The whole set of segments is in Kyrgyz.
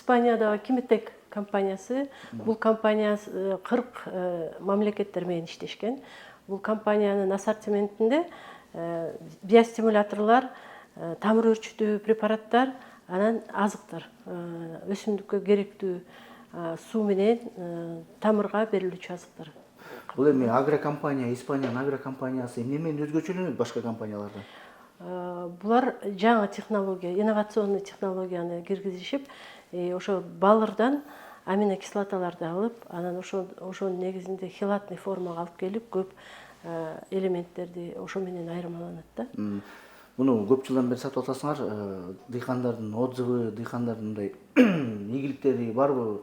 Испаниядагы Кимитек компаниясы, бул компания 40 мамлекеттер менен иштешкен. Бул компаниянын ассортиментинде биостимуляторлор, тамыр өрчүтүү препараттар, анан азыктар, өсүмдүккө керектүү суу менен тамырга берилүүчү азыктар. Бул эми агрокомпания, Испаниянын агрокомпаниясы эмне менен өзгөчөлөнөт башка компаниялардан? Булар жаңы технология, инновационный технологияны киргизишип, ошо балырдан аминокислоталарды алып, анан ошонун негизинде хелатный формага алып келип, көп элементтерди ошо менен айырмаланат да. Муну көп жылдан бери сатып атасыңар, дыйкандардын отзывы, дыйкандардын мындай ийгиликтери барбы?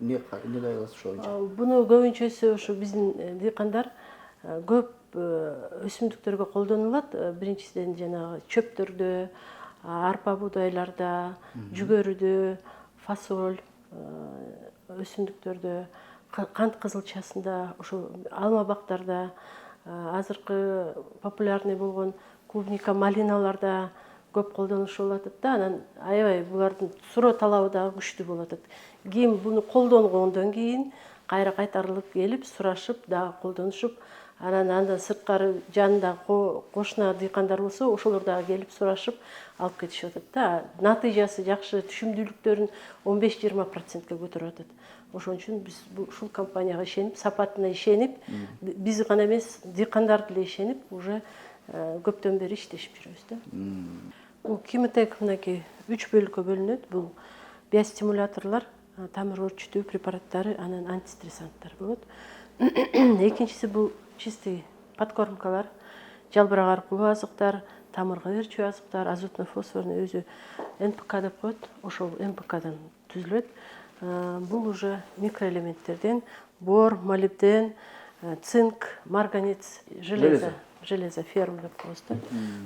Эмне каалайсыз ошол боюнча? Буну көбүнчөсү ошо биздин дыйкандар көп өсүмдүктөргө колдонулат. Биринчиден жанагы чөптөрдө, арпа буудайларда, жүгөрүдө, фасоль өсүмдүктөрдө, кант кызылчасында, ошо алма бактарда, азыркы популярный болгон клубника, малиналарда көп колдонушулуп атат да. Анан аябай булардын суроо талабы дагы күчтүү болуп атат. Кийин буну колдонгондон кийин кайра кайтарылып келип, сурашып дагы колдонушуп, андан сырткары жанындагы кошуна дыйкандар болсо, ошолор дагы келип сурашып алып кетишип атат да. Натыйжасы жакшы, түшүмдүүлүктөрүн 15-20%ке көтөрүп атат. Ошон үчүн биз ушул компанияга ишенип, сапатына ишенип, биз гана эмес, дыйкандар деле ишенип, уже көптөн бери иштешип жүрөбүз да. Бул Кимитек мынакей 3 бөлүккө бөлүнөт. Бул биостимуляторлор, тамыр өрчүтүү препараттары, анан антистрессанттар болот. Экинчиси бул чистый подкормкалар, жалбырак аркылуу азыктар, тамырга берчү азыктар, азотно-фосфорный өзү НПК деп коет. Ошол НПКдан түзүлөт. Бул уже микроэлементтерден бор, молибден, цинк, марганец, железо, ферм деп коебуз да.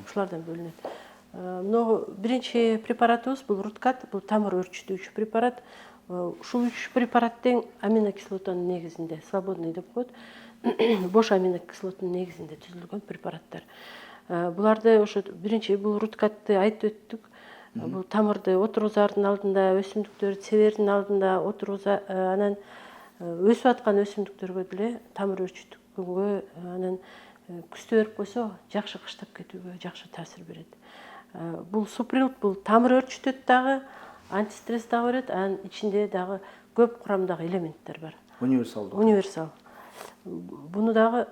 Ушулардан бөлүнөт. Но биринчи препаратыбыз бул Руткат, бул тамыр өрчүтүүчү препарат. Ушул 3 препарат тең аминокислотанын негизинде, свободный деп коет. Бош аминокислотанын негизинде түзүлгөн препараттар. Буларды ошо биринчи бул Руткатты айтып өттүк. Бул тамырды отургузаардын алдында, өсүмдүктөр себердин алдында отургуза, анан өсүп аткан өсүмдүктөргө деле тамыр өрчүткөнгө, анан күздө берип койсо, жакшы кыштап кетүүгө жакшы таасир берет. Бул суприлт, бул тамыр өрчүтөт дагы, антистресс дагы берет, анан ичинде дагы көп курамдагы элементтер бар. Универсал. Буну дагы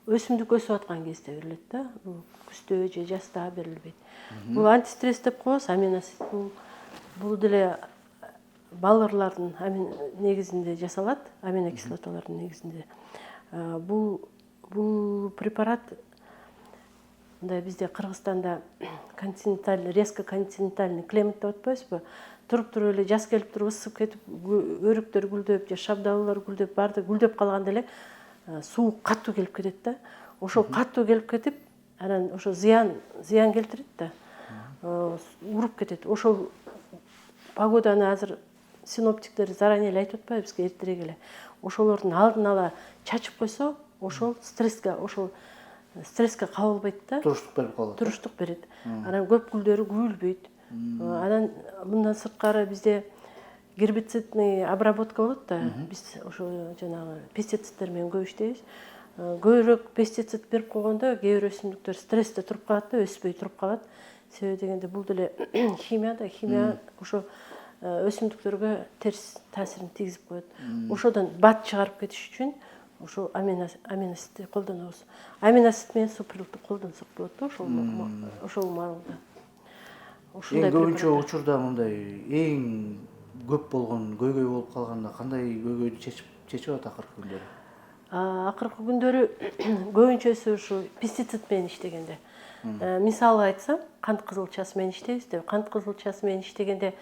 өсүмдүк өсүп аткан кезде берилет да. Бул күздө же жазда берилбейт. Бул антистресс деп коебуз, аминосит. Бул деле балырлардын негизинде жасалат, аминокислоталардын негизинде. Бул препарат мындай бизде Кыргызстанда континентальный, резко континентальный климат деп атпайбызбы? Туруп эле жаз келип туруп ысып кетип, өрүктөр гүлдөп, же шабдалылар гүлдөп, баарды гүлдөп калганда эле суук катуу келип кетет да. Ошол катуу келип кетип, анан ошо зыян келтирет да. Уруп кетет. Ошол погоданы азыр синоптиктер заранее эле айтып атпайбы бизге, эртерээк эле. Ошолордун алдын ала чачып койсо, ошол стресске кабылбайт да. Туруштук берип калат. Туруштук берет. Анан көп гүлдөрү күбөлбөйт. Анан мындан сырткары бизде гербицидный обработка болот да. Биз ошо жанагы пестициддер менен көп иштейбиз. Көбүрөөк пестицид берип койгондо кээ бир өсүмдүктөр стрессте туруп калат да, өспөй туруп калат. Себеби дегенде бул деле химия да, химия ошо өсүмдүктөргө терс таасирин тийгизип коет. Ошодон бат чыгарып кетиш үчүн ошол аминоситти колдонобуз. Аминосит менен суприлтти колдонсок болот да ошол маалда. Эң көбүнчө учурда мындай эң көп болгон көйгөй болуп калганда кандай көйгөйдү чечип атат акыркы күндөрү? Акыркы күндөрү көбүнчөсү ушу пестицид менен иштегенде. Мисалы айтсам, кант кызылчасы менен иштейбиз деп. Кант кызылчасы менен иштегенде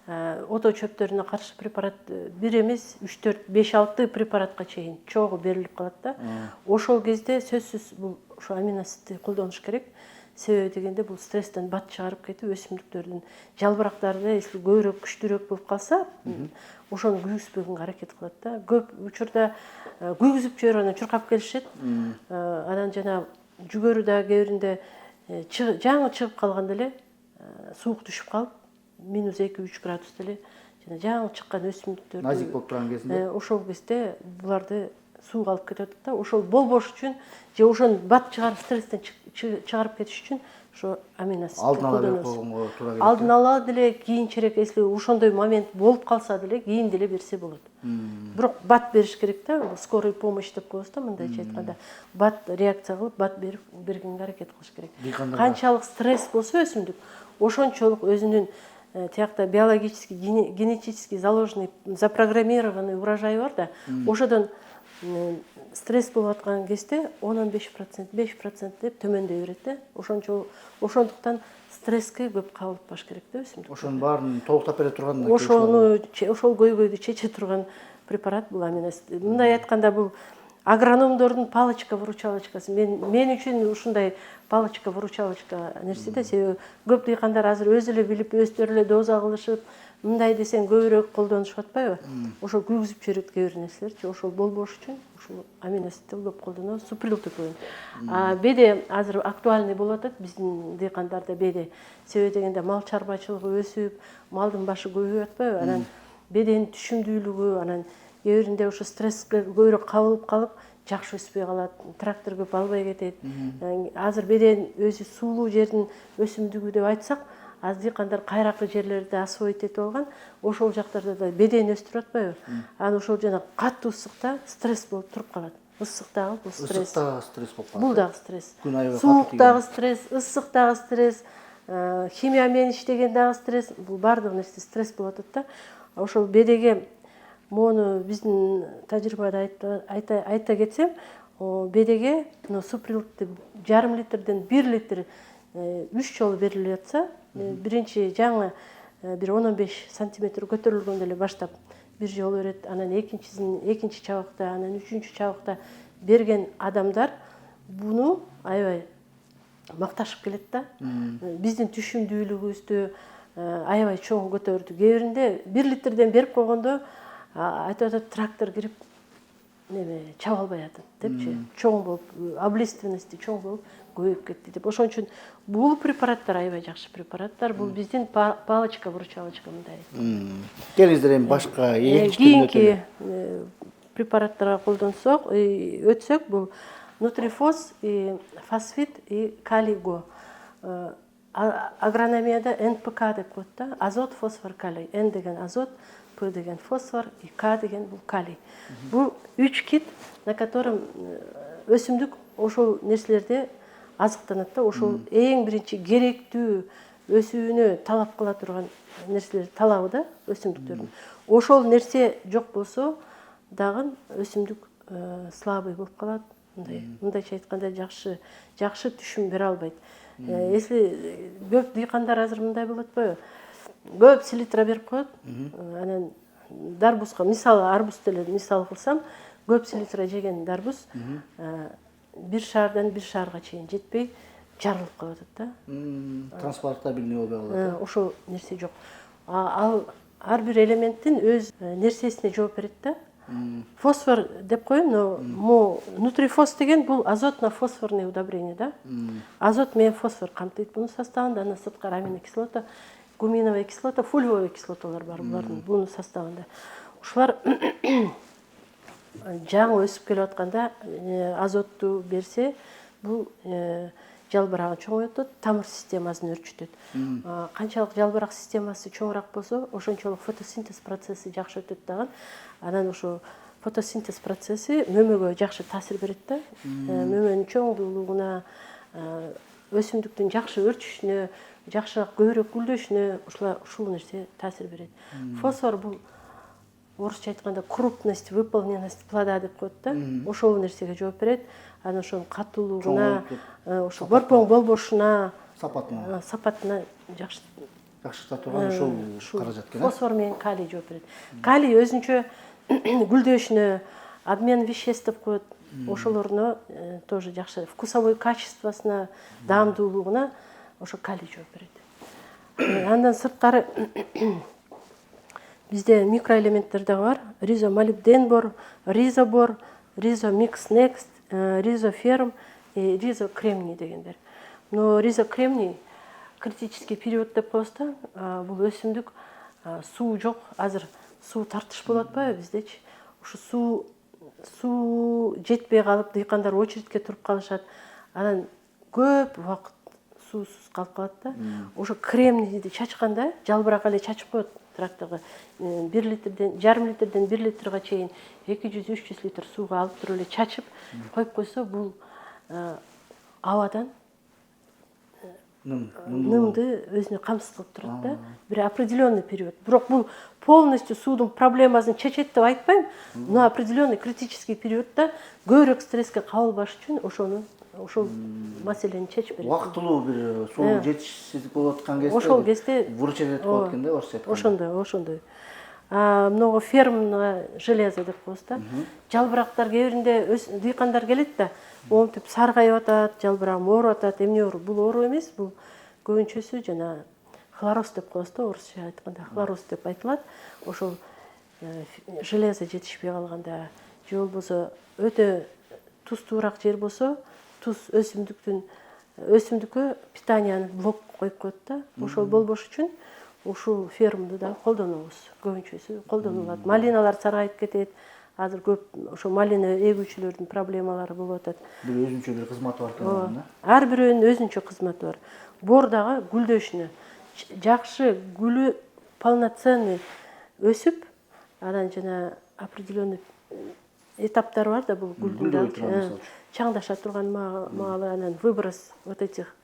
ото чөптөрүнө каршы препарат 1 эмес, 3, 4, 5, 6 препаратка чейин чогуу берилип калат да. Ошол кезде сөзсүз бул ошо аминоситти колдонуш керек. Себеби дегенде бул стресстен бат чыгарып кетип, өсүмдүктөрдүн жалбырактары если көбүрөөк, күчтүүрөөк болуп калса, ошону күйгүзбөгөнгө аракет кылат да. Көп учурда күйгүзүп жиберип анан чуркап келишет. Анан жана жүгөрү да кээ биринде жаңы чыгып калганда эле суук түшүп калып, -2-3 градус деле жана жаңы чыккан өсүмдүктөрдү назик болуп турган кезинде ошол кезде буларды сууга алып кетип атат да. Ошол болбош үчүн же ошону бат чыгарып стресстен чыгарып кетиш үчүн ошо аминоасид алдын ала берип колдонобуз. койгонго туура келет. Алдын ала деле кийинчерээк если ошондой момент болуп калса деле кийин деле берсе болот. Бирок бат бериш керек да, скорый помощь деп коебуз да, мындайча айтканда. Бат реакция кылып, бат бергенге аракет кылыш керек. Канчалык стресс болсо өсүмдүк, ошончолук өзүнүн тиякта биологически, генетически заложенный, запрограммированный урожай бар да, ошодон стресс болуп аткан кезде 10-15%, 5% деп төмөндөй берет да. Ошондуктан стресске көп кабылбаш керек да өсүмдүк. Ошонун баарын толуктап бере турган Ошол көйгөйдү чече турган препарат бул аминоасид. Мындай айтканда бул агрономдордун палочка-выручалочкасы. Мен үчүн ушундай палочка-выручалочка нерсе да, себеби көп дыйкандар азыр өзү эле билип, өздөрү эле доза кылышып, мындай десең көбүрөөк колдонушуп атпайбы? Ошол күйгүзүп жиберет кээ бир нерселерчи. Ошол болбош үчүн ушул аминоасидти көп колдонобуз. Суприл деп коет. Беде азыр актуальный болуп атат биздин дыйкандарда беде. Себеби дегенде мал чарбачылыгы өсүп, малдын башы көбөйүп атпайбы? Анан беденин түшүмдүүлүгү, анан кээ биринде ошо стресске көбүрөөк кабылып калып, жакшы өспөй калат, трактор көп албай кетет. Азыр беден өзү суулуу жердин өсүмдүгү деп айтсак, аз дыйкандар кайракы жерлерди освоить этип алган, ошол жактарда да беден өстүрүп атпайбы? Анан ошол жана катуу ысыкта стресс болуп туруп калат. Ысыктагы бул стресс. Ысыкта стресс болуп калат. Бул дагы стресс. Күн айы Сууктагы стресс, ысыктагы стресс, химия менен иштеген дагы стресс, бул баардык нерсе стресс болуп атат да. Ошол бедеге мону биздин тажрыйбада айта кетсем, бедеге суприлди 0,5 литрден 1 литр 3 жолу берилип атса, биринчи жаңы бир 10-15 сантиметр көтөрүлгөндө эле баштап бир жолу берет, анан экинчи чабакта, анан үчүнчү чабакта берген адамдар буну аябай макташып келет да. Биздин түшүмдүүлүгүбүздү аябай чоң көтөрдү. Кээ биринде 1 литрден берип койгондо айтып атат, трактор кирип чаба албай атат депчи. Чоң болуп, облиственности чоң болуп көбөйүп кетти деп. Ошон үчүн бул препараттар аябай жакшы препараттар. Бул биздин палочка-выручалочка мындай. Келиңиздер эми башка кийинки препараттарга өтсөк, бул нутрифос, фосфит и калийго. Агрономияда НПК деп коет да. Азот, фосфор, калий. Н деген азот, П деген фосфор, и К деген бул калий. Бул 3 кит, на котором өсүмдүк ошол нерселерде азыктанат да. Ошол эң биринчи керектүү өсүүнү талап кыла турган нерселер талабы да өсүмдүктөрдүн. Ошол нерсе жок болсо дагы өсүмдүк слабый болуп калат. Мындайча айтканда жакшы түшүм бере албайт. Если көп дыйкандар азыр мындай болот атпайбы? Көп селитра берип коет. Анан дарбузга, мисалы арбуз деле мисал кылсам, көп селитра жеген дарбуз 1 шаардан 1 шаарга чейин жетпей жарылып калып атат да. Транспортабельный болбой калат. Ошол нерсе жок. Ал ар бир элементтин өз нерсесине жооп берет да. Фосфор деп коем, но нутрифос деген бул азотно-фосфорный удобрение да. Азот менен фосфор камтыйт бунун составында, анан сырткары аминокислота, гуминовая кислота, фолиевая кислоталар бар булардын бунун составында. Ушулар жаңы өсүп келип атканда азотту берсе, бул жалбырагы чоңойтот, тамыр системасын өрчүтөт. Канчалык жалбырак системасы чоңураак болсо, ошончолук фотосинтез процесси жакшы өтөт дагы. Анан ошо фотосинтез процесси мөмөгө жакшы таасир берет да. Мөмөнүн чоңдуулугуна, өсүмдүктүн жакшы өрчүшүнө, жакшыраак көбүрөөк гүлдөшүнө ушул нерсе таасир берет. Фосфор бул орусча айтканда крупность, выполненность плода деп коет да. Ошол нерсеге жооп берет. Анан ошонун катуулугуна, ошо борпоң болбошуна, сапатына жакшырта турган ушул каражат экен. Фосфор менен калий жооп берет. Калий өзүнчө гүлдөшүнө, обмен веществ деп коет. Ошолоруна тоже жакшы вкусовой качествосуна, даамдуулугуна ошо калий жооп берет. Андан сырткары бизде микроэлементтер дагы бар. Ризомолибден бар, ризобор, ризомикс некст, ризоферм и ризокремний дегендер. Но ризокремний критический период деп коебуз да. Бул өсүмдүк суу жок, азыр суу тартыш болуп атпайбы биздечи. Ушу суу жетпей калып, дыйкандар очередке туруп калышат. Анан көп убакыт суусуз калып калат да. Ошо кремнийди чачканда жалбырак эле чачып коет тракторго. 1 литрден, жарым литрден 1 литрге чейин 200-300 литр сууга алып туруп эле чачып коюп койсо, бул абадан нымды өзүнө камсыз кылып турат да. Бир определенный период. Бирок бул полностью суудун проблемасын чечет деп айтпайм, но определенный критический периодда көбүрөөк стресске кабылбаш үчүн ошол маселени чечип берет. Убактылуу бир суу жетишсиздик болуп аткан кезде ошол кезде выручать этип калат экен да, орусча айтканда. Ошондой. Много фермное железо деп коебуз да. Жалбырактар кээ биринде дыйкандар келет да, монтип саргайып атат, жалбырагым ооруп атат, эмне ооруп? Бул оору эмес, бул көбүнчөсү жана хлороз деп коебуз да, орусча айтканда хлороз деп айтылат. Ошол железо жетишпей калганда, же болбосо өтө тузтуураак жер болсо, туз өсүмдүккө питанияны блок коюп коет да. Ошол болбош үчүн ушул фермду да колдонобуз. Көбүнчөсү колдонулат. Малиналар саргайып кетет. Азыр көп ошо малина эгүүчүлөрдүн проблемалары болуп атат. Бир өзүнчө бир кызматы бар экен да. Ар бирөөнүн өзүнчө кызматы бар. Бор дагы гүлдөшүнө жакшы гүлү полноценный өсүп, анан жана определенный этаптары бар да бул гүлдүн дагы. Чаңдаша турган маалы, анан выброс вот этих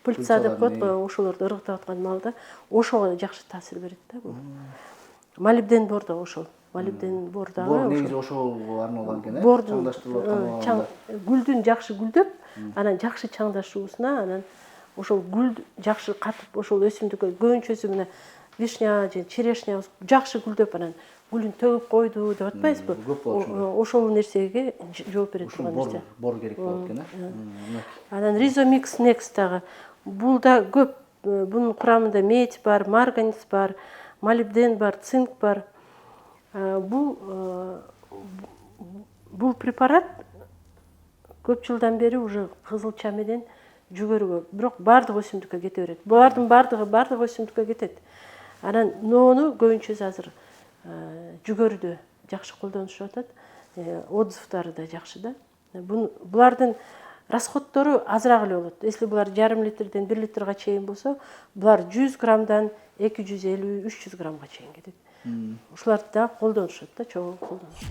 пыльца деп коет го, ошолорду ыргытып аткан маалда ошого жакшы таасир берет да бул. Молибден бор да ошол. Молибден бор дагы. Бор негизи ошого арналган экен, чаңдаштырылып аткан. Гүлдүн жакшы гүлдөп, анан жакшы чаңдашуусуна, анан ошол гүл жакшы катып, ошол өсүмдүккө көбүнчөсү мына вишня же черешня жакшы гүлдөп, анан гүлүн төгүп койду деп атпайсызбы? Ошол нерсеге жооп берет турган нерсе. Бор керек болот экен, э? Анан Rhizomix Next дагы. Бул да көп, бунун курамында медь бар, марганец бар, молибден бар, цинк бар. Бул препарат көп жылдан бери уже кызылча менен жүгөрүгө, бирок бардык өсүмдүккө кете берет. Булардын бардык өсүмдүккө кетет. Анан нону көбүнчөсү азыр жүгөрүдө жакшы колдонушуп атат. Отзывдары да жакшы да. Булардын расходтору азыраак эле болот. Если булар жарым литрден 1 литрге чейин болсо, булар 100 граммдан 250-300 граммга чейин кетет. Ушуларды да колдонушат да, чогуу колдонушат.